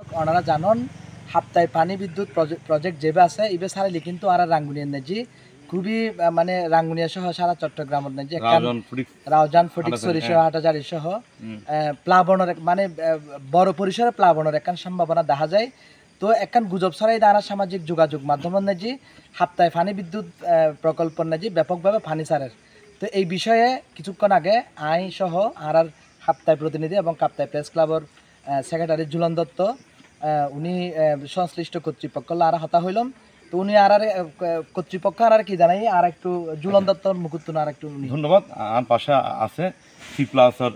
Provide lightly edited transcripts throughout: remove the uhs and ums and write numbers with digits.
ওনারা জানন হাপ্তায় পানি বিদ্যুৎ প্রজেক্ট যেবে আছে ইবে সারাইলে কিন্তু আর রাঙ্গুনিয়ার নেজি খুবই মানে রাঙ্গুনিয়া সহ সারা চট্টগ্রামের নেজি রাউজান ফটিকছড়ি সহ হাটাজারি সহ প্লাবনের মানে বড় পরিসরে প্লাবনের একখান সম্ভাবনা দেখা যায়। তো একখান গুজব ছড়াই দ্বারা সামাজিক যোগাযোগ মাধ্যমের নেজি হাপ্তায় পানি বিদ্যুৎ প্রকল্পের নেজি ব্যাপকভাবে পানি ছাড়ের। তো এই বিষয়ে কিছুক্ষণ আগে আই সহ আর হাপ্তায় প্রতিনিধি এবং কাপ্তায় প্রেস ক্লাবের সেক্রেটারি ঝুলন দত্ত উনি সংশ্লিষ্ট কর্তৃপক্ষ আর হতা হইলাম। তো উনি আর কর্তৃপক্ষ আর কি জানাই আর একটু ঝুলন দত্তর মুকুত আর একটু ধন্যবাদ। আর পাশে আছে সি প্লাসের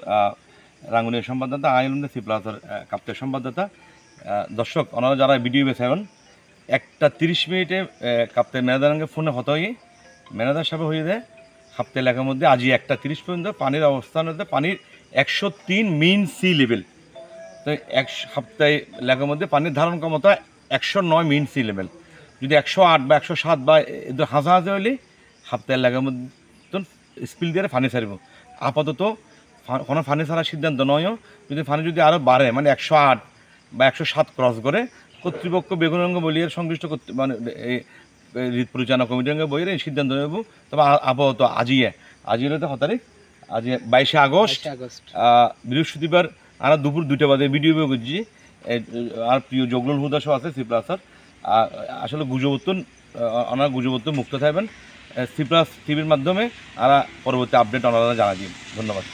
রাঙ্গুনিয়া সংবাদদাতা আইনন্দে সি প্লাসের কাপ্তায় সংবাদদাতা। দর্শক ওনারা যারা ভিডিও বেছেন 1:30 কাপ্তায় ম্যানেজারকে ফোনে হতে হয়ে ম্যানেজার সাহেব হয়ে দেয় হাপ্তায় এলাকার মধ্যে আজই 1:30 পর্যন্ত পানির অবস্থান হতে পানির 103 মিন সি লেভেল। তো সপ্তাহে এলাকার মধ্যে পানির ধারণ ক্ষমতা 109 মিন সি লেভেল। যদি 108 বা 107 বা এদের হাজার হইলে সপ্তাহে এলাকার মধ্যে স্পিল দিয়ে পানি ছাড়ব। আপাতত কোনো পানি ছাড়ার সিদ্ধান্ত নয়। যদি পানি যদি আরও বাড়ে মানে 108 বা 107 ক্রস করে কর্তৃপক্ষ বেগুনরঙ্গ বলিয়ে সংশ্লিষ্ট মানে ঋত পরিচালনা কমিটির বইয়ের এই সিদ্ধান্ত নেব। তবে আপাতত আজই হলে তো 7 তারিখ, আজ 22 আগস্ট বৃহস্পতিবার আমরা দুপুর 2টা বাজে ভিডিও করছি। আর প্রিয় জগলুল হুদা সহ আছে সি প্লাসের। আসলে ওনারা গুজবত্তন মুক্ত থাকবেন সি প্লাস টিভির মাধ্যমে। আর পরবর্তী আপডেট ওনারা জানা দিন। ধন্যবাদ।